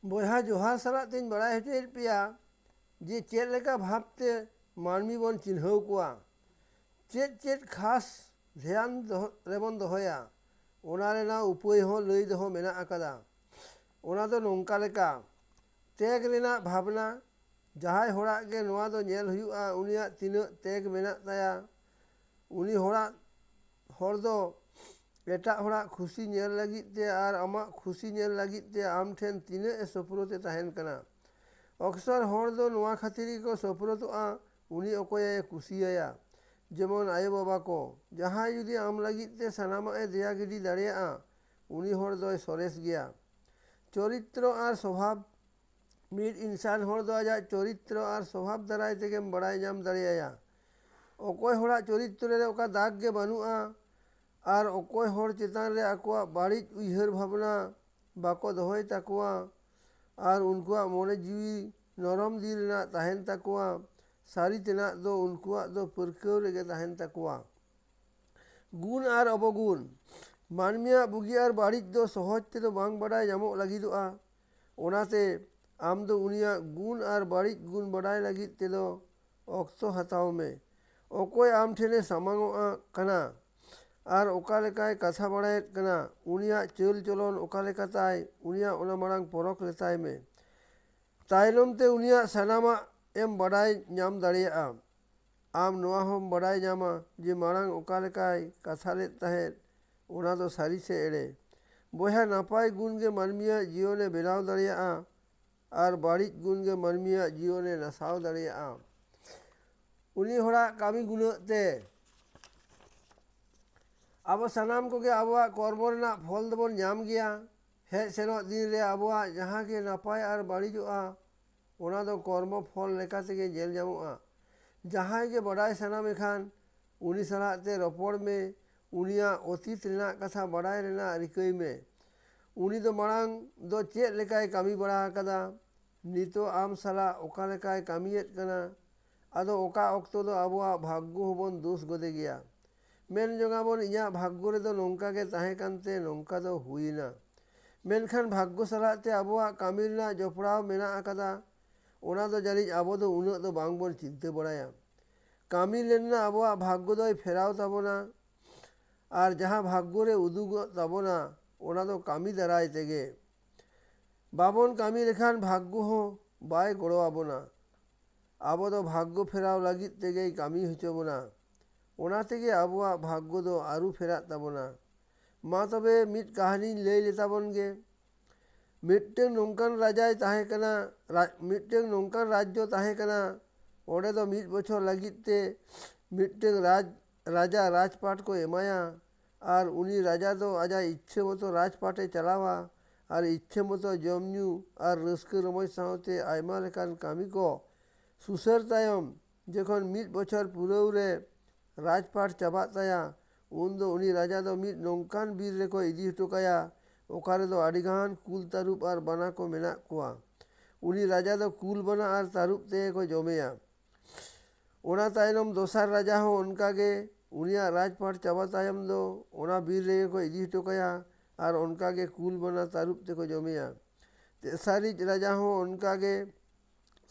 ᱵᱚᱭᱦᱟ ᱡᱚᱦᱟᱨ ᱥᱟᱞᱟᱜ ᱛᱤᱧ ᱵᱟᱲᱟᱭ ᱦᱚᱪᱚᱭᱮᱫ ᱯᱮᱭᱟ ᱡᱮ ᱪᱮᱫ ᱞᱮᱠᱟ ᱵᱷᱟᱵᱽᱛᱮ ᱢᱟᱹᱱᱢᱤ ᱵᱚᱱ ᱪᱤᱱᱦᱟᱹᱣ ᱠᱚᱣᱟ, ᱪᱮᱫ ᱠᱷᱟᱥ ᱫᱷᱮᱭᱟᱱ ᱨᱮᱵᱚᱱ ᱫᱚᱦᱚᱭᱟ, ᱚᱱᱟ ᱨᱮᱱᱟᱜ ᱩᱯᱟᱹᱭ ᱦᱚᱸ ᱞᱟᱹᱭ ᱫᱚᱦᱚ ᱢᱮᱱᱟᱜ ᱟᱠᱟᱫᱟ᱾ ᱚᱱᱟ ᱫᱚ ᱱᱚᱝᱠᱟ ᱞᱮᱠᱟ, ᱛᱮᱜ ᱨᱮᱱᱟᱜ ᱵᱷᱟᱵᱽᱱᱟ, ᱡᱟᱦᱟᱸᱭ ᱦᱚᱲᱟᱜ ᱜᱮ ᱱᱚᱣᱟ ᱫᱚ ᱧᱮᱞ ᱦᱩᱭᱩᱜᱼᱟ ᱩᱱᱤᱭᱟᱜ ᱛᱤᱱᱟᱹᱜ ᱛᱮᱜ ᱢᱮᱱᱟᱜ ᱛᱟᱭᱟ, ᱩᱱᱤ ᱦᱚᱲ ᱫᱚ ᱮᱴᱟᱜ ᱦᱚᱲᱟᱜ ᱠᱷᱩᱥᱤ ᱧᱮᱞ ᱞᱟᱹᱜᱤᱫ ᱛᱮ ᱟᱨ ᱟᱢᱟᱜ ᱠᱷᱩᱥᱤ ᱧᱮᱞ ᱞᱟᱹᱜᱤᱫ ᱛᱮ ᱟᱢ ᱴᱷᱮᱱ ᱛᱤᱱᱟᱹᱜ ᱮ ᱥᱳᱯᱨᱳᱫ ᱛᱟᱦᱮᱱ ᱠᱟᱱᱟ᱾ ᱚᱠᱥᱚᱨ ᱦᱚᱲ ᱫᱚ ᱱᱚᱣᱟ ᱠᱷᱟᱹᱛᱤᱨ ᱜᱮᱠᱚ ᱥᱳᱯᱨᱳᱫᱚᱜᱼᱟ, ᱩᱱᱤ ᱚᱠᱚᱭᱮ ᱠᱩᱥᱤᱭᱟᱭᱟ᱾ ᱡᱮᱢᱚᱱ ᱟᱭᱳᱼᱵᱟᱵᱟ ᱠᱚ, ᱡᱟᱦᱟᱸᱭ ᱡᱩᱫᱤ ᱟᱢ ᱞᱟᱹᱜᱤᱫ ᱛᱮ ᱥᱟᱱᱟᱢᱟᱜ ᱮ ᱫᱮᱭᱟ ᱜᱤᱰᱤ ᱫᱟᱲᱮᱭᱟᱜᱼᱟ, ᱩᱱᱤ ᱦᱚᱲ ᱫᱚᱭ ᱥᱚᱨᱮᱥ ᱜᱮᱭᱟ᱾ ᱪᱚᱨᱤᱛᱨᱚ ᱟᱨ ᱥᱚᱵᱷᱟᱵ, ᱢᱤᱫ ᱤᱱᱥᱟᱱ ᱦᱚᱲ ᱫᱚ ᱟᱡᱟᱜ ᱪᱚᱨᱤᱛᱨᱚ ᱟᱨ ᱥᱚᱵᱷᱟᱵ ᱫᱟᱨᱟᱭ ᱛᱮᱜᱮᱢ ᱵᱟᱲᱟᱭ ᱧᱟᱢ ᱫᱟᱲᱮᱭᱟᱭᱟ᱾ ᱚᱠᱚᱭ ᱦᱚᱲᱟᱜ ᱪᱚᱨᱤᱛᱨᱚ ᱨᱮ ᱚᱠᱟ ᱫᱟᱜᱽ ᱜᱮ ᱵᱟᱹᱱᱩᱜᱼᱟ, ᱟᱨ ᱚᱠᱚᱭ ᱦᱚᱲ ᱪᱮᱛᱟᱱ ᱨᱮ ᱟᱠᱚᱣᱟᱜ ᱵᱟᱹᱲᱤᱡ ᱩᱭᱦᱟᱹᱨ ᱵᱷᱟᱵᱽᱱᱟ ᱵᱟᱠᱚ ᱫᱚᱦᱚᱭ ᱛᱟᱠᱚᱣᱟ, ᱟᱨ उनकुᱣᱟᱜ ᱢᱚᱱᱮ ᱡᱤᱣᱤ ᱱᱚᱨᱚᱢ ᱫᱤल ᱨᱮᱱᱟᱜ ᱛᱟᱦᱮᱱ ᱛᱟᱠᱚᱣᱟ, ᱥᱟᱹᱨᱤ ᱛᱮᱱᱟᱜ ᱫᱚ उनकुᱣᱟᱜ ᱫᱚ ᱯᱟᱹᱨᱠᱟᱹᱣ ᱨᱮᱜᱮ ᱛᱟᱦᱮᱱ ᱛᱟᱠᱚᱣᱟ᱾ ᱜᱩᱱ ᱟᱨ ᱚᱵᱚᱜᱩᱱ, ᱢᱟᱹᱱᱢᱤᱭᱟᱜ ᱵᱩᱜᱤ ᱟᱨ ᱵᱟᱹᱲᱤᱡ ᱫᱚ ᱥᱚᱦᱚᱡ ᱛᱮᱫᱚ ᱵᱟᱝ ᱵᱟᱰᱟᱭ ᱧᱟᱢᱚᱜ ᱞᱟᱹᱜᱤᱫᱚᱜᱼᱟ᱾ ᱚᱱᱟᱛᱮ ᱟᱢ ᱫᱚ ᱩᱱᱤᱭᱟᱜ गुण ᱟᱨ ᱵᱟᱹᱲᱤᱡ गुण ᱵᱟᱰᱟᱭ ᱞᱟᱹᱜᱤᱫ ᱛᱮᱫᱚ ᱚᱠᱛᱚ ᱦᱟᱛᱟᱣ ᱢᱮ᱾ ᱚᱠᱚᱭ ᱟᱢ ᱴᱷᱮᱱᱮ ᱥᱟᱢᱟᱝᱚᱜ ᱠᱟᱱᱟ ᱟᱨ ᱚᱠᱟ ᱞᱮᱠᱟᱭ ᱠᱟᱛᱷᱟ ᱵᱟᱲᱟᱭᱮᱫ ᱠᱟᱱᱟ, ᱩᱱᱤᱭᱟᱜ ᱪᱟᱹᱞ ᱪᱚᱞᱚᱱ ᱚᱠᱟ ᱞᱮᱠᱟ ᱛᱟᱭ, ᱩᱱᱤᱭᱟᱜ ᱚᱱᱟ ᱢᱟᱲᱟᱝ ᱯᱚᱨᱚᱠ ᱞᱮᱛᱟᱭ ᱢᱮ᱾ ᱛᱟᱭᱱᱚᱢ ᱛᱮ ᱩᱱᱤᱭᱟᱜ ᱥᱟᱱᱟᱢᱟᱜ ᱮᱢ ᱵᱟᱰᱟᱭ ᱧᱟᱢ ᱫᱟᱲᱮᱭᱟᱜᱼᱟ᱾ ᱟᱢ ᱱᱚᱣᱟ ᱦᱚᱸᱢ ᱵᱟᱰᱟᱭ ᱧᱟᱢᱟ ᱡᱮ ᱢᱟᱲᱟᱝ ᱚᱠᱟ ᱞᱮᱠᱟᱭ ᱠᱟᱛᱷᱟ ᱞᱮᱫ ᱛᱟᱦᱮᱸᱫ, ᱚᱱᱟ ᱫᱚ ᱥᱟᱹᱨᱤ ᱥᱮ ᱮᱲᱮ᱾ ᱵᱚᱭᱦᱟ ᱱᱟᱯᱟᱭ ᱜᱩᱱ ᱜᱮ ᱢᱟᱹᱱᱢᱤᱭᱟᱜ ᱡᱤᱭᱚᱱᱮ ᱵᱮᱱᱟᱣ ᱫᱟᱲᱮᱭᱟᱜᱼᱟ, ᱟᱨ ᱵᱟᱹᱲᱤᱡ ᱜᱩᱱ ᱜᱮ ᱢᱟᱹᱱᱢᱤᱭᱟᱜ ᱡᱤᱭᱚᱱᱮ ᱱᱟᱥᱟᱣ ᱫᱟᱲᱮᱭᱟᱜᱼᱟ᱾ ᱩᱱᱤ ᱦᱚᱲᱟᱜ ᱠᱟᱹᱢᱤ ᱜᱩᱱᱟᱹᱜ ᱛᱮ ᱟᱵᱚ ᱥᱟᱱᱟᱢ ᱠᱚᱜᱮ ᱟᱵᱚᱣᱟᱜ ᱠᱚᱨᱢᱚ ᱨᱮᱱᱟᱜ ᱯᱷᱚᱞ ᱫᱚᱵᱚᱱ ᱧᱟᱢ ᱜᱮᱭᱟ᱾ ᱦᱮᱡ ᱥᱮᱱᱚᱜ ᱫᱤᱱ ᱨᱮ ᱟᱵᱚᱣᱟᱜ ᱡᱟᱦᱟᱸ ᱜᱮ ᱱᱟᱯᱟᱭ ᱟᱨ ᱵᱟᱹᱲᱤᱡᱚᱜᱼᱟ, ᱚᱱᱟ ᱫᱚ ᱠᱚᱨᱢᱚ ᱯᱷᱚᱞ ᱞᱮᱠᱟ ᱛᱮᱜᱮ ᱧᱮᱞ ᱧᱟᱢᱚᱜᱼᱟ᱾ ᱡᱟᱦᱟᱸᱭ ᱜᱮ ᱵᱟᱰᱟᱭ ᱥᱟᱱᱟ ᱢᱮᱠᱷᱟᱱ ᱩᱱᱤ ᱥᱟᱞᱟᱜ ᱛᱮ ᱨᱚᱯᱚᱲ ᱢᱮ, ᱩᱱᱤᱭᱟᱜ ᱚᱛᱤᱛ ᱨᱮᱱᱟᱜ ᱠᱟᱛᱷᱟ ᱵᱟᱰᱟᱭ ᱨᱮᱱᱟᱜ ᱨᱤᱠᱟᱹᱭ ᱢᱮ᱾ ᱩᱱᱤ ᱫᱚ ᱢᱟᱲᱟᱝ ᱫᱚ ᱪᱮᱫ ᱞᱮᱠᱟᱭ ᱠᱟᱹᱢᱤ ᱵᱟᱲᱟ ᱟᱠᱟᱫᱟ, ᱱᱤᱛᱚᱜ ᱟᱢ ᱥᱟᱞᱟᱜ ᱚᱠᱟ ᱞᱮᱠᱟᱭ ᱠᱟᱹᱢᱤᱭᱮᱫ ᱠᱟᱱᱟ᱾ ᱟᱫᱚ ᱚᱠᱟ ᱚᱠᱛᱚ ᱫᱚ ᱟᱵᱚᱣᱟᱜ ᱵᱷᱟᱜᱽᱜᱚ ᱦᱚᱸᱵᱚᱱ ᱫᱳᱥ ᱜᱚᱫᱮ ᱜᱮᱭᱟ᱾ ᱢᱮᱱ ᱡᱚᱝᱟᱵᱚᱱ ᱤᱧᱟᱹᱜ ᱵᱷᱟᱜᱽᱜᱚ ᱨᱮᱫᱚ ᱱᱚᱝᱠᱟ ᱜᱮ ᱛᱟᱦᱮᱸ ᱠᱟᱱᱛᱮ ᱱᱚᱝᱠᱟ ᱫᱚ ᱦᱩᱭᱱᱟ᱾ ᱢᱮᱱᱠᱷᱟᱱ ᱵᱷᱟᱜᱽᱜᱚ ᱥᱟᱞᱟᱜ ᱛᱮ ᱟᱵᱚᱣᱟᱜ ᱠᱟᱹᱢᱤ ᱨᱮᱱᱟᱜ ᱡᱚᱯᱲᱟᱣ ᱢᱮᱱᱟᱜ ᱟᱠᱟᱫᱟ, ᱚᱱᱟ ᱫᱚ ᱡᱟᱹᱱᱤᱡ ᱟᱵᱚ ᱫᱚ ᱩᱱᱟᱹᱜ ᱫᱚ ᱵᱟᱝᱵᱚᱱ ᱪᱤᱱᱛᱟᱹ ᱵᱟᱲᱟᱭᱟ᱾ ᱠᱟᱹᱢᱤ ᱞᱮᱱᱟ ᱟᱵᱚᱣᱟᱜ ᱵᱷᱟᱜᱽᱜᱚ ᱫᱚᱭ ᱯᱷᱮᱨᱟᱣ ᱛᱟᱵᱚᱱᱟ, ᱟᱨ ᱡᱟᱦᱟᱸ ᱵᱷᱟᱜᱽᱜᱚ ᱨᱮ ᱩᱫᱩᱜᱚᱜ ᱛᱟᱵᱚᱱᱟ, ᱚᱱᱟ ᱫᱚ ᱠᱟᱹᱢᱤ ᱫᱟᱨᱟᱭ ᱛᱮᱜᱮ᱾ ᱵᱟᱵᱚᱱ ᱠᱟᱹᱢᱤ ᱞᱮᱠᱷᱟᱱ ᱵᱷᱟᱜᱽᱜᱚ ᱦᱚᱸ ᱵᱟᱭ ᱜᱚᱲᱚ ᱟᱵᱚᱱᱟ᱾ ᱟᱵᱚ ᱫᱚ ᱵᱷᱟᱜᱽᱜᱚ ᱯᱷᱮᱨᱟᱣ ᱞᱟᱹᱜᱤᱫ ᱛᱮᱜᱮᱭ ᱠᱟᱹᱢᱤ ᱦᱚᱪᱚ ᱵᱚᱱᱟ᱾ ᱚᱱᱟ ᱛᱮᱜᱮ ᱟᱵᱚᱣᱟᱜ ᱵᱷᱟᱜᱽᱜᱚ ᱫᱚ ᱟᱹᱨᱩ ᱯᱷᱮᱨᱟᱜ ᱛᱟᱵᱚᱱᱟ᱾ ᱢᱟ ᱛᱚᱵᱮ ᱢᱤᱫ ᱠᱟᱹᱦᱱᱤᱧ ᱞᱟᱹᱭ ᱞᱮᱛᱟᱵᱚᱱ ᱜᱮ᱾ ᱢᱤᱫᱴᱟᱝ ᱱᱚᱝᱠᱟᱱ ᱨᱟᱡᱟᱭ ᱛᱟᱦᱮᱸ ᱠᱟᱱᱟ, ᱢᱤᱫᱴᱟᱝ ᱱᱚᱝᱠᱟᱱ ᱨᱟᱡᱽᱡᱚ ᱛᱟᱦᱮᱸ ᱠᱟᱱᱟ᱾ ᱚᱸᱰᱮ ᱫᱚ ᱢᱤᱫ ᱵᱚᱪᱷᱚᱨ ᱞᱟᱹᱜᱤᱫ ᱛᱮ ᱢᱤᱫᱴᱟᱝ ᱨᱟᱡᱟ ᱨᱟᱡᱽᱯᱟᱴ ᱠᱚ ᱮᱢᱟᱭᱟ, ᱟᱨ ᱩᱱᱤ ᱨᱟᱡᱟ ᱫᱚ ᱟᱡᱟᱜ ᱤᱪᱪᱷᱟᱹ ᱢᱚᱛᱚ ᱨᱟᱡᱽᱯᱟᱴᱮ ᱪᱟᱞᱟᱣᱟ, ᱟᱨ ᱤᱪᱪᱷᱟᱹ ᱢᱚᱛᱚ ᱡᱚᱢ ᱧᱩ ᱟᱨ ᱨᱟᱹᱥᱠᱟᱹ ᱨᱚᱢᱚᱡᱽ ᱥᱟᱶᱛᱮ ᱟᱭᱢᱟ ᱞᱮᱠᱟᱱ ᱠᱟᱹᱢᱤ ᱠᱚ ᱥᱩᱥᱟᱹᱨ ᱛᱟᱭᱚᱢ ᱡᱚᱠᱷᱚᱱ ᱢᱤᱫ ᱵᱚᱪᱷᱚᱨ ᱯᱩᱨᱟᱹᱣ ᱨᱮ ᱨᱟᱡᱽᱯᱟᱴ ᱪᱟᱵᱟᱜ ᱛᱟᱭᱟ, ᱩᱱᱫᱚ ᱩᱱᱤ ᱨᱟᱡᱟ ᱫᱚ ᱢᱤᱫ ᱱᱚᱝᱠᱟᱱ ᱵᱤᱨ ᱨᱮᱠᱚ ᱤᱫᱤ ᱦᱚᱴᱚ ᱠᱟᱭᱟ, ᱚᱠᱟ ᱨᱮᱫᱚ ᱟᱹᱰᱤᱜᱟᱱ ᱠᱩᱞ ᱛᱟᱹᱨᱩᱵ ᱟᱨ ᱵᱟᱱᱟ ᱠᱚ ᱢᱮᱱᱟᱜ ᱠᱚᱣᱟ᱾ ᱩᱱᱤ ᱨᱟᱡᱟ ᱫᱚ ᱠᱩᱞ ᱵᱟᱱᱟ ᱟᱨ ᱛᱟᱹᱨᱩᱵ ᱛᱮᱜᱮ ᱠᱚ ᱡᱚᱢᱮᱭᱟ᱾ ᱚᱱᱟ ᱛᱟᱭᱱᱚᱢ ᱫᱚᱥᱟᱨ ᱨᱟᱡᱟ ᱦᱚᱸ ᱚᱱᱠᱟᱜᱮ, ᱩᱱᱤᱭᱟᱜ ᱨᱟᱡᱽᱯᱟᱴ ᱪᱟᱵᱟ ᱛᱟᱭᱚᱢ ᱫᱚ ᱚᱱᱟ ᱵᱤᱨ ᱨᱮᱜᱮ ᱠᱚ ᱤᱫᱤ ᱦᱚᱴᱚ ᱠᱟᱭᱟ, ᱟᱨ ᱚᱱᱠᱟᱜᱮ ᱠᱩᱞ ᱵᱟᱱᱟ ᱛᱟᱹᱨᱩᱵ ᱛᱮᱠᱚ ᱡᱚᱢᱮᱭᱟ᱾ ᱛᱮᱥᱟᱨᱤᱡ ᱨᱟᱡᱟ ᱦᱚᱸ ᱚᱱᱠᱟᱜᱮ,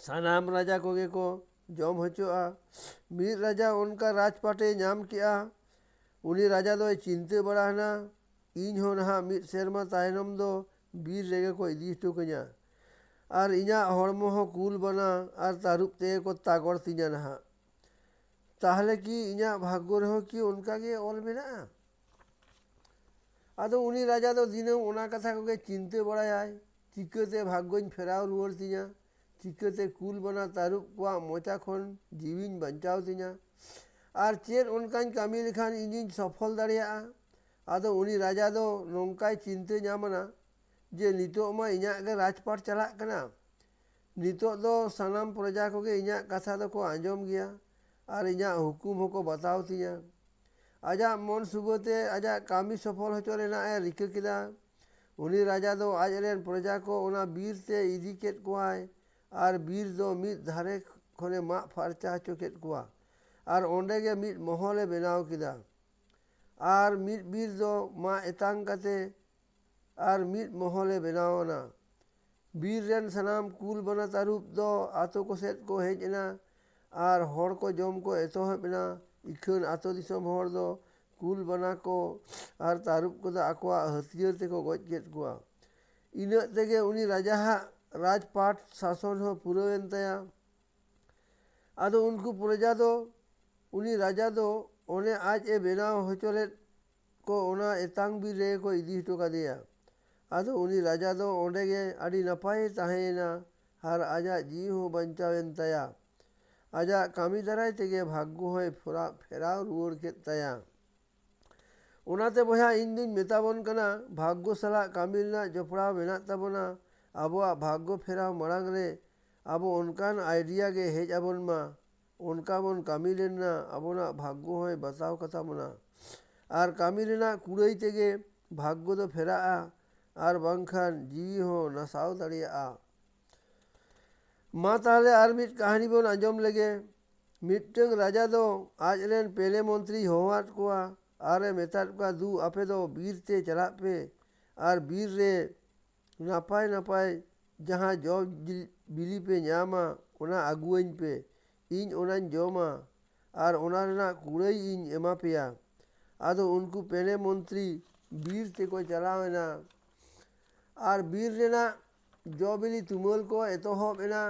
ᱥᱟᱱᱟᱢ ᱨᱟᱡᱟ ᱠᱚᱜᱮ ᱠᱚ ᱡᱚᱢ ᱦᱚᱪᱚᱜᱼᱟ᱾ ᱢᱤᱫ ᱨᱟᱡᱟ ᱚᱱᱠᱟ ᱨᱟᱡᱽᱯᱟᱴᱮ ᱧᱟᱢ ᱠᱮᱜᱼᱟ᱾ ᱩᱱᱤ ᱨᱟᱡᱟ ᱫᱚᱭ ᱪᱤᱱᱛᱟᱹ ᱵᱟᱲᱟᱭᱮᱱᱟ, ᱤᱧ ᱦᱚᱸ ᱱᱟᱦᱟᱜ ᱢᱤᱫ ᱥᱮᱨᱢᱟ ᱛᱟᱭᱱᱚᱢ ᱫᱚ ᱵᱤᱨ ᱨᱮᱜᱮ ᱠᱚ ᱤᱫᱤ ᱦᱚᱴᱚ ᱠᱟᱹᱧᱟ, ᱟᱨ ᱤᱧᱟᱹᱜ ᱦᱚᱲᱢᱚ ᱦᱚᱸ ᱠᱩᱞ ᱵᱟᱱᱟ ᱟᱨ ᱛᱟᱹᱨᱩᱵ ᱛᱮᱜᱮ ᱠᱚ ᱛᱟᱜᱚᱲ ᱛᱤᱧᱟ ᱱᱟᱦᱟᱜ᱾ ᱛᱟᱦᱚᱞᱮ ᱠᱤ ᱤᱧᱟᱹᱜ ᱵᱷᱟᱜᱽᱜᱚ ᱨᱮᱦᱚᱸ ᱠᱤ ᱚᱱᱠᱟᱜᱮ ᱚᱞ ᱢᱮᱱᱟᱜᱼᱟ? ᱟᱫᱚ ᱩᱱᱤ ᱨᱟᱡᱟ ᱫᱚ ᱫᱤᱱᱟᱹᱢ ᱚᱱᱟ ᱠᱟᱛᱷᱟ ᱠᱚᱜᱮ ᱪᱤᱱᱛᱟᱹ ᱵᱟᱲᱟᱭᱟᱭ, ᱪᱤᱠᱟᱹᱛᱮ ᱵᱷᱟᱜᱽᱜᱚᱧ ᱯᱷᱮᱨᱟᱣ ᱨᱩᱣᱟᱹᱲ ᱛᱤᱧᱟ, ᱪᱤᱠᱟᱹᱛᱮ ᱠᱩᱞ ᱵᱟᱱᱟ ᱛᱟᱹᱨᱩᱵ ᱠᱚᱣᱟᱜ ᱢᱚᱪᱟ ᱠᱷᱚᱱ ᱡᱤᱣᱤᱧ ᱵᱟᱧᱪᱟᱣ ᱛᱤᱧᱟ, ᱟᱨ ᱪᱮᱫ ᱚᱱᱠᱟᱧ ᱠᱟᱹᱢᱤ ᱞᱮᱠᱷᱟᱱ ᱤᱧᱤᱧ ᱥᱚᱯᱷᱚᱞ ᱫᱟᱲᱮᱭᱟᱜᱼᱟ᱾ ᱟᱫᱚ ᱩᱱᱤ ᱨᱟᱡᱟ ᱫᱚ ᱱᱚᱝᱠᱟᱭ ᱪᱤᱱᱛᱟᱹ ᱧᱟᱢᱟᱱᱟ ᱡᱮ ᱱᱤᱛᱚᱜ ᱢᱟ ᱤᱧᱟᱹᱜ ᱜᱮ ᱨᱟᱡᱽᱯᱟᱴ ᱪᱟᱞᱟᱜ ᱠᱟᱱᱟ, ᱱᱤᱛᱚᱜ ᱫᱚ ᱥᱟᱱᱟᱢ ᱯᱨᱚᱡᱟ ᱠᱚᱜᱮ ᱤᱧᱟᱹᱜ ᱠᱟᱛᱷᱟ ᱫᱚᱠᱚ ᱟᱸᱡᱚᱢ ᱜᱮᱭᱟ, ᱟᱨ ᱤᱧᱟᱹᱜ ᱦᱩᱠᱩᱢ ᱦᱚᱸᱠᱚ ᱵᱟᱛᱟᱣ ᱛᱤᱧᱟ᱾ ᱟᱡᱟᱜ ᱢᱚᱱ ᱥᱩᱵᱟᱹᱛᱮ ᱟᱡᱟᱜ ᱠᱟᱹᱢᱤ ᱥᱚᱯᱷᱚᱞ ᱦᱚᱪᱚ ᱨᱮᱱᱟᱜ ᱮ ᱨᱤᱠᱟᱹ ᱠᱮᱫᱟ᱾ ᱩᱱᱤ ᱨᱟᱡᱟ ᱫᱚ ᱟᱡᱨᱮᱱ ᱯᱨᱚᱡᱟ ᱠᱚ ᱚᱱᱟ ᱵᱤᱨ ᱛᱮ ᱤᱫᱤ ᱠᱮᱫ ᱠᱚᱣᱟᱭ, ᱟᱨ ᱵᱤᱨ ᱫᱚ ᱢᱤᱫ ᱫᱷᱟᱨᱮ ᱠᱷᱚᱱᱮ ᱢᱟᱜ ᱯᱷᱟᱨᱪᱟ ᱦᱚᱪᱚ ᱠᱮᱫ ᱠᱚᱣᱟ, ᱟᱨ ᱚᱸᱰᱮ ᱜᱮ ᱢᱤᱫ ᱢᱚᱦᱚᱞᱮ ᱵᱮᱱᱟᱣ ᱠᱮᱫᱟ᱾ ᱟᱨ ᱢᱤᱫ ᱵᱤᱨ ᱫᱚ ᱢᱟᱜ ᱮᱛᱟᱝ ᱠᱟᱛᱮ ᱟᱨ ᱢᱤᱫ ᱢᱚᱦᱚᱞᱮ ᱵᱮᱱᱟᱣ ᱟᱱᱟ᱾ ᱵᱤᱨ ᱨᱮᱱ ᱥᱟᱱᱟᱢ ᱠᱩᱞ ᱵᱟᱱᱟ ᱛᱟᱹᱨᱩᱵ ᱫᱚ ᱟᱛᱳ ᱠᱚᱥᱮᱫ ᱠᱚ ᱦᱮᱡ ᱮᱱᱟ ᱟᱨ ᱦᱚᱲ ᱠᱚ ᱡᱚᱢ ᱠᱚ ᱮᱛᱚᱦᱚᱵ ᱮᱱᱟ᱾ ᱤᱠᱷᱟᱹᱱ ᱟᱛᱳ ᱫᱤᱥᱚᱢ ᱦᱚᱲ ᱫᱚ ᱠᱩᱞ ᱵᱟᱱᱟ ᱠᱚ ᱟᱨ ᱛᱟᱹᱨᱩᱵ ᱠᱚᱫᱚ ᱟᱠᱚᱣᱟᱜ ᱦᱟᱹᱛᱭᱟᱹᱨ ᱛᱮᱠᱚ ᱜᱚᱡ ᱠᱮᱫ ᱠᱚᱣᱟ᱾ ᱤᱱᱟᱹᱜ ᱛᱮᱜᱮ ᱩᱱᱤ ᱨᱟᱡᱟᱣᱟᱜ ᱨᱟᱡᱽᱯᱟᱴ ᱥᱟᱥᱚᱱ ᱦᱚᱸ ᱯᱩᱨᱟᱹᱣᱮᱱ ᱛᱟᱭᱟ᱾ ᱟᱫᱚ ᱩᱱᱠᱩ ᱯᱨᱚᱡᱟ ᱫᱚ ᱩᱱᱤ ᱨᱟᱡᱟ ᱫᱚ ᱚᱱᱮ ᱟᱡ ᱮ ᱵᱮᱱᱟᱣ ᱦᱚᱪᱚ ᱞᱮᱫ ᱠᱚ ᱚᱱᱟ ᱮᱛᱟᱝ ᱵᱤᱨ ᱨᱮᱜᱮ ᱠᱚ ᱤᱫᱤ ᱦᱚᱴᱚ ᱠᱟᱫᱮᱭᱟ᱾ ᱟᱫᱚ ᱩᱱᱤ ᱨᱟᱡᱟ ᱫᱚ ᱚᱸᱰᱮ ᱜᱮ ᱟᱹᱰᱤ ᱱᱟᱯᱟᱭᱮ ᱛᱟᱦᱮᱸᱭᱮᱱᱟ ᱟᱨ ᱟᱡᱟᱜ ᱡᱤᱣᱤ ᱦᱚᱸ ᱵᱟᱧᱪᱟᱣᱮᱱ ᱛᱟᱭᱟ᱾ ᱟᱡᱟᱜ ᱠᱟᱹᱢᱤ ᱫᱟᱨᱟᱭ ᱛᱮᱜᱮ ᱵᱷᱟᱜᱽᱜᱚ ᱦᱚᱸᱭ ᱯᱷᱮᱨᱟᱣ ᱨᱩᱣᱟᱹᱲ ᱠᱮᱫ ᱛᱟᱭᱟ᱾ ᱚᱱᱟᱛᱮ ᱵᱚᱭᱦᱟ ᱤᱧ ᱫᱩᱧ ᱢᱮᱛᱟᱵᱚᱱ ᱠᱟᱱᱟ ᱵᱷᱟᱜᱽᱜᱚ ᱥᱟᱞᱟᱜ ᱠᱟᱹᱢᱤ ᱨᱮᱱᱟᱜ ᱡᱚᱯᱲᱟᱣ ᱢᱮᱱᱟᱜ ᱛᱟᱵᱚᱱᱟ᱾ ᱟᱵᱚᱣᱟᱜ ᱵᱷᱟᱜᱽᱜᱚ ᱯᱷᱮᱨᱟᱣ ᱢᱟᱲᱟᱝ ᱨᱮ ᱟᱵᱚ ᱚᱱᱠᱟᱱ ᱟᱭᱰᱤᱭᱟ ᱜᱮ ᱦᱮᱡ ᱟᱵᱚᱱ ᱢᱟ, ᱚᱱᱠᱟ ᱵᱚᱱ ᱠᱟᱹᱢᱤ ᱞᱮᱱᱟ ᱟᱵᱚᱱᱟᱜ ᱵᱷᱟᱜᱽᱜᱚ ᱦᱚᱸᱭ ᱵᱟᱛᱟᱣ ᱠᱟᱛᱟ ᱵᱚᱱᱟ᱾ ᱟᱨ ᱠᱟᱹᱢᱤ ᱨᱮᱱᱟᱜ ᱠᱩᱲᱟᱹᱭ ᱛᱮᱜᱮ ᱵᱷᱟᱜᱽᱜᱚ ᱫᱚ ᱯᱷᱮᱨᱟᱜᱼᱟ ᱟᱨ ᱵᱟᱝᱠᱷᱟᱱ ᱡᱤᱣᱤ ᱦᱚᱸ ᱱᱟᱥᱟᱣ ᱫᱟᱲᱮᱭᱟᱜᱼᱟ᱾ ᱢᱟ ᱛᱟᱦᱚᱞᱮ ᱟᱨ ᱢᱤᱫ ᱠᱟᱹᱦᱱᱤ ᱵᱚᱱ ᱟᱸᱡᱚᱢ ᱞᱮᱜᱮ᱾ ᱢᱤᱫᱴᱟᱝ ᱨᱟᱡᱟ ᱫᱚ ᱟᱡᱨᱮᱱ ᱯᱮᱱᱮ ᱢᱚᱱᱛᱨᱤᱭ ᱦᱚᱦᱚᱣᱟᱫ ᱠᱚᱣᱟ ᱟᱨᱮ ᱢᱮᱛᱟᱫ ᱠᱚᱣᱟ, ᱫᱩ ᱟᱯᱮ ᱫᱚ ᱵᱤᱨ ᱛᱮ ᱪᱟᱞᱟᱜ ᱯᱮ ᱟᱨ ᱵᱤᱨ ᱨᱮ ᱱᱟᱯᱟᱭ ᱱᱟᱯᱟᱭ ᱡᱟᱦᱟᱸ ᱡᱚ ᱵᱤᱞᱤ ᱯᱮ ᱧᱟᱢᱟ ᱚᱱᱟ ᱟᱹᱜᱩᱣᱟᱹᱧ ᱯᱮ, ᱤᱧ ᱚᱱᱟᱧ ᱡᱚᱢᱟ ᱟᱨ ᱚᱱᱟ ᱨᱮᱱᱟᱜ ᱠᱩᱲᱟᱹᱭ ᱤᱧ ᱮᱢᱟ ᱯᱮᱭᱟ᱾ ᱟᱫᱚ ᱩᱱᱠᱩ ᱯᱮᱱᱮ ᱢᱚᱱᱛᱨᱤ ᱵᱤᱨ ᱛᱮᱠᱚ ᱪᱟᱞᱟᱣᱮᱱᱟ ᱟᱨ ᱵᱤᱨ ᱨᱮᱱᱟᱜ ᱡᱚ ᱵᱤᱞᱤ ᱛᱩᱢᱟᱹᱞ ᱠᱚ ᱮᱛᱚᱦᱚᱵ ᱮᱱᱟ᱾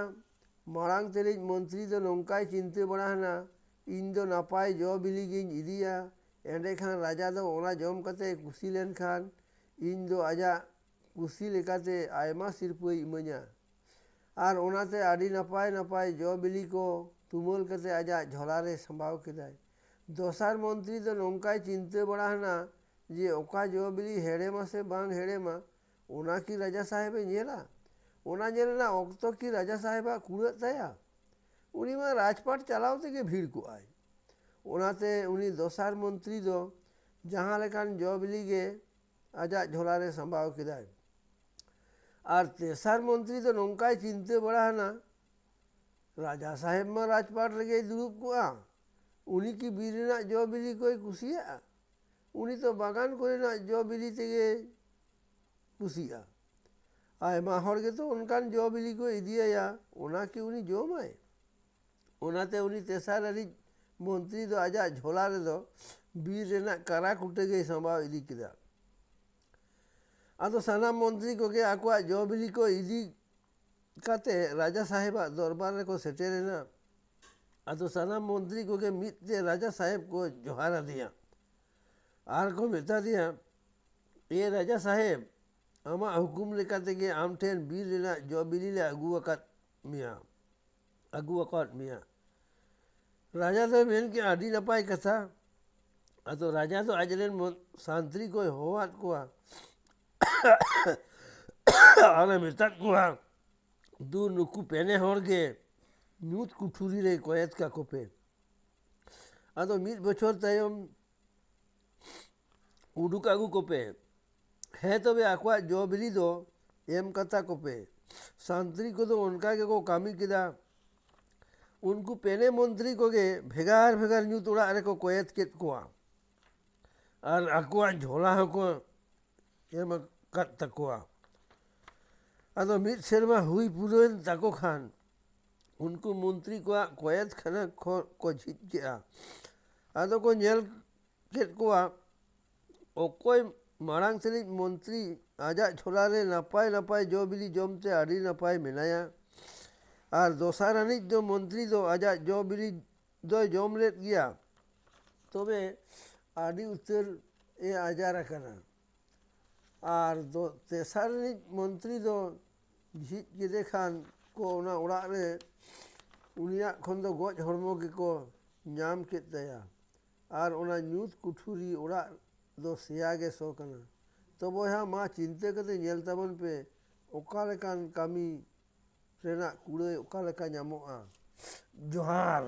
ᱢᱟᱲᱟᱝ ᱛᱮᱱᱤᱡ ᱢᱚᱱᱛᱨᱤ ᱫᱚ ᱱᱚᱝᱠᱟᱭ ᱪᱤᱱᱛᱟᱹ ᱵᱟᱲᱟᱭᱮᱱᱟ, ᱤᱧ ᱫᱚ ᱱᱟᱯᱟᱭ ᱡᱚ ᱵᱤᱞᱤ ᱜᱤᱧ ᱤᱫᱤᱭᱟ, ᱮᱸᱰᱮᱠᱷᱟᱱ ᱨᱟᱡᱟ ᱫᱚ ᱚᱱᱟ ᱡᱚᱢ ᱠᱟᱛᱮ ᱠᱩᱥᱤ ᱞᱮᱱᱠᱷᱟᱱ ᱤᱧ ᱫᱚ ᱟᱡᱟᱜ ᱠᱩᱥᱤ ᱞᱮᱠᱟᱛᱮ ᱟᱭᱢᱟ ᱥᱤᱨᱯᱟᱹᱭ ᱤᱢᱟᱹᱧᱟ᱾ ᱟᱨ ᱚᱱᱟᱛᱮ ᱟᱹᱰᱤ ᱱᱟᱯᱟᱭ ᱱᱟᱯᱟᱭ ᱡᱚ ᱵᱤᱞᱤ ᱠᱚ ᱛᱩᱢᱟᱹᱞ ᱠᱟᱛᱮ ᱟᱡᱟᱜ ᱡᱷᱚᱞᱟᱨᱮ ᱥᱟᱢᱵᱟᱣ ᱠᱮᱫᱟᱭ᱾ ᱫᱚᱥᱟᱨ ᱢᱚᱱᱛᱨᱤ ᱫᱚ ᱱᱚᱝᱠᱟᱭ ᱪᱤᱱᱛᱟᱹ ᱵᱟᱲᱟᱭᱮᱱᱟ ᱡᱮ ᱚᱠᱟ ᱡᱚ ᱵᱤᱞᱤ ᱦᱮᱲᱮᱢᱟ ᱥᱮ ᱵᱟᱝ ᱦᱮᱲᱮᱢᱟ ᱚᱱᱟ ᱠᱤ ᱨᱟᱡᱟ ᱥᱟᱦᱮᱵᱽ ᱮ ᱧᱮᱞᱟ? ᱚᱱᱟ ᱧᱮᱞ ᱨᱮᱱᱟᱜ ᱚᱠᱛᱚ ᱠᱤ ᱨᱟᱡᱟ ᱥᱟᱦᱮᱵᱟᱜ ᱠᱩᱲᱟᱹᱜ ᱛᱟᱭᱟ? ᱩᱱᱤ ᱢᱟ ᱨᱟᱡᱽᱯᱟᱴ ᱪᱟᱞᱟᱣ ᱛᱮᱜᱮ ᱵᱷᱤᱲ ᱠᱚᱜᱼᱟᱭ᱾ ᱚᱱᱟᱛᱮ ᱩᱱᱤ ᱫᱚᱥᱟᱨ ᱢᱚᱱᱛᱨᱤ ᱫᱚ ᱡᱟᱦᱟᱸ ᱞᱮᱠᱟᱱ ᱡᱚ ᱵᱤᱞᱤ ᱜᱮ ᱟᱡᱟᱜ ᱡᱷᱚᱞᱟᱨᱮ ᱥᱟᱢᱵᱟᱣ ᱠᱮᱫᱟᱭ᱾ ᱟᱨ ᱛᱮᱥᱟᱨ ᱢᱚᱱᱛᱨᱤ ᱫᱚ ᱱᱚᱝᱠᱟᱭ ᱪᱤᱱᱛᱟᱹ ᱵᱟᱲᱟᱭᱮᱱᱟ, ᱨᱟᱡᱟ ᱥᱟᱦᱮᱵᱽ ᱢᱟ ᱨᱟᱡᱽᱯᱟᱴ ᱨᱮᱜᱮᱭ ᱫᱩᱲᱩᱵ ᱠᱚᱜᱼᱟ, ᱩᱱᱤ ᱠᱤ ᱵᱤᱨ ᱨᱮᱱᱟᱜ ᱡᱚ ᱵᱤᱞᱤ ᱠᱚᱭ ᱠᱩᱥᱤᱭᱟᱜᱼᱟ? ᱩᱱᱤ ᱛᱚ ᱵᱟᱜᱟᱱ ᱠᱚᱨᱮᱱᱟᱜ ᱡᱚ ᱵᱤᱞᱤ ᱛᱮᱜᱮ ᱠᱩᱥᱤᱜᱼᱟ᱾ ᱟᱭᱢᱟ ᱦᱚᱲ ᱜᱮᱛᱚ ᱚᱱᱠᱟᱱ ᱡᱚ ᱵᱤᱞᱤ ᱠᱚ ᱤᱫᱤᱭᱟᱭᱟ, ᱚᱱᱟ ᱠᱤ ᱩᱱᱤ ᱡᱚᱢᱟᱭ? ᱚᱱᱟᱛᱮ ᱩᱱᱤ ᱛᱮᱥᱟᱨ ᱟᱹᱱᱤᱡ ᱢᱚᱱᱛᱨᱤ ᱫᱚ ᱟᱡᱟᱜ ᱡᱷᱚᱞᱟ ᱨᱮᱫᱚ ᱵᱤᱨ ᱨᱮᱱᱟᱜ ᱠᱟᱨᱟ ᱠᱩᱴᱟᱹ ᱜᱮᱭ ᱥᱟᱢᱵᱟᱣ ᱤᱫᱤ ᱠᱮᱫᱟ᱾ ᱟᱫᱚ ᱥᱟᱱᱟᱢ ᱢᱚᱱᱛᱨᱤ ᱠᱚᱜᱮ ᱟᱠᱚᱣᱟᱜ ᱡᱚ ᱵᱤᱞᱤ ᱠᱚ ᱤᱫᱤ ᱠᱟᱛᱮ ᱨᱟᱡᱟ ᱥᱟᱦᱮᱵᱟᱜ ᱫᱚᱨᱵᱟᱨ ᱨᱮᱠᱚ ᱥᱮᱴᱮᱨᱮᱱᱟ᱾ ᱟᱫᱚ ᱥᱟᱱᱟᱢ ᱢᱚᱱᱛᱨᱤ ᱠᱚᱜᱮ ᱢᱤᱫ ᱛᱮ ᱨᱟᱡᱟ ᱥᱟᱦᱮᱵᱽ ᱠᱚ ᱡᱚᱦᱟᱨ ᱟᱫᱮᱭᱟ ᱟᱨ ᱠᱚ ᱢᱮᱛᱟ ᱫᱮᱭᱟ, ᱮ ᱨᱟᱡᱟ ᱥᱟᱦᱮᱵᱽ, ᱟᱢᱟᱜ ᱦᱩᱠᱩᱢ ᱞᱮᱠᱟ ᱛᱮᱜᱮ ᱟᱢ ᱴᱷᱮᱱ ᱵᱤᱨ ᱨᱮᱱᱟᱜ ᱡᱚ ᱵᱤᱞᱤ ᱞᱮ ᱟᱹᱜᱩ ᱟᱠᱟᱫ ᱢᱮᱭᱟ᱾ ᱨᱟᱡᱟ ᱫᱚᱭ ᱢᱮᱱ ᱠᱮᱜᱼᱟ, ᱟᱹᱰᱤ ᱱᱟᱯᱟᱭ ᱠᱟᱛᱷᱟ᱾ ᱟᱫᱚ ᱨᱟᱡᱟ ᱫᱚ ᱟᱡᱨᱮᱱ ᱥᱟᱱᱛᱨᱤ ᱠᱚᱭ ᱦᱚᱦᱚᱣᱟᱫ ᱠᱚᱣᱟ ᱟᱨᱮ ᱢᱮᱛᱟᱫ ᱠᱚᱣᱟ, ᱫᱩ ᱱᱩᱠᱩ ᱯᱮᱱᱮ ᱦᱚᱲ ᱜᱮ ᱧᱩᱛ ᱠᱩᱴᱷᱩᱨᱤ ᱨᱮ ᱠᱚᱭᱮᱫ ᱠᱟᱠᱚ ᱯᱮ᱾ ᱟᱫᱚ 1 ᱵᱚᱪᱷᱚᱨ ᱛᱟᱭᱚᱢ ᱩᱰᱩᱠ ᱟᱹᱜᱩ ᱠᱚᱯᱮ᱾ ᱦᱮᱸ ᱛᱚᱵᱮ ᱟᱠᱚᱣᱟᱜ ᱡᱚ ᱵᱤᱞᱤ ᱫᱚ ᱮᱢ ᱠᱟᱛᱟ ᱠᱚᱯᱮ᱾ ᱥᱟᱱᱛᱨᱤ ᱠᱚᱫᱚ ᱚᱱᱠᱟ ᱜᱮᱠᱚ ᱠᱟᱹᱢᱤ ᱠᱮᱫᱟ᱾ ᱩᱱᱠᱩ ᱯᱮᱱᱮ ᱢᱚᱱᱛᱨᱤ ᱠᱚᱜᱮ ᱵᱷᱮᱜᱟᱨ ᱵᱷᱮᱜᱟᱨ ᱧᱩᱛ ᱚᱲᱟᱜ ᱨᱮᱠᱚ ᱠᱚᱭᱮᱫ ᱠᱮᱫ ᱠᱚᱣᱟ ᱟᱨ ᱟᱠᱚᱣᱟᱜ ᱡᱷᱚᱞᱟ ᱦᱚᱸᱠᱚ ᱮᱢ ᱟᱠᱟᱫ ᱛᱟᱠᱚᱣᱟ᱾ ᱟᱫᱚ 1 ᱥᱮᱨᱢᱟ ᱦᱩᱭ ᱯᱩᱨᱟᱹᱣᱮᱱ ᱛᱟᱠᱚ ᱠᱷᱟᱱ ᱩᱱᱠᱩ ᱢᱚᱱᱛᱨᱤ ᱠᱚᱣᱟᱜ ᱠᱚᱭᱮᱛ ᱠᱷᱟᱱᱟ ᱠᱚ ᱡᱷᱤᱡ ᱠᱮᱜᱼᱟ᱾ ᱟᱫᱚ ᱠᱚ ᱧᱮᱞ ᱠᱮᱫ ᱠᱚᱣᱟ ᱚᱠᱚᱭ ᱢᱟᱲᱟᱝ ᱛᱮᱱᱤᱡ ᱢᱚᱱᱛᱨᱤ ᱟᱡᱟᱜ ᱡᱷᱚᱞᱟ ᱨᱮ ᱱᱟᱯᱟᱭ ᱱᱟᱯᱟᱭ ᱡᱚ ᱵᱤᱞᱤ ᱡᱚᱢᱛᱮ ᱟᱹᱰᱤ ᱱᱟᱯᱟᱭ ᱢᱮᱱᱟᱭᱟ, ᱟᱨ ᱫᱚᱥᱟᱨ ᱟᱹᱱᱤᱡ ᱫᱚ ᱢᱚᱱᱛᱨᱤ ᱫᱚ ᱟᱡᱟᱜ ᱡᱚ ᱵᱤᱞᱤ ᱫᱚᱭ ᱡᱚᱢ ᱞᱮᱫ ᱜᱮᱭᱟ, ᱛᱚᱵᱮ ᱟᱹᱰᱤ ᱩᱛᱟᱹᱨ ᱟᱡᱟᱨ ᱟᱠᱟᱱᱟ᱾ ᱟᱨ ᱛᱮᱥᱟᱨ ᱨᱤᱱᱤᱡ ᱢᱚᱱᱛᱨᱤ ᱫᱚ ᱡᱷᱤᱡ ᱠᱮᱫᱮ ᱠᱷᱟᱱ ᱠᱚ ᱚᱱᱟ ᱚᱲᱟᱜ ᱨᱮ ᱩᱱᱤᱭᱟᱜ ᱠᱷᱚᱱ ᱫᱚ ᱜᱚᱡ ᱦᱚᱲᱢᱚ ᱜᱮᱠᱚ ᱧᱟᱢ ᱠᱮᱫ ᱛᱟᱭᱟ ᱟᱨ ᱚᱱᱟ ᱧᱩᱛ ᱠᱩᱴᱷᱩᱨᱤ ᱚᱲᱟᱜ ᱫᱚ ᱥᱮᱭᱟ ᱜᱮ ᱥᱚ ᱠᱟᱱᱟ᱾ ᱛᱚ ᱵᱚᱭᱦᱟ ᱢᱟ ᱪᱤᱱᱛᱟᱹ kᱟᱛᱮ ᱧᱮᱞ ᱛᱟᱵᱚᱱ ᱯᱮ ᱚᱠᱟ ᱞᱮᱠᱟᱱ ᱠᱟᱹᱢᱤ ᱨᱮᱱᱟᱜ ᱠᱩᱲᱟᱹᱭ ᱚᱠᱟ ᱞᱮᱠᱟ ᱧᱟᱢᱚᱜᱼᱟ᱾ ᱡᱚᱦᱟᱨ᱾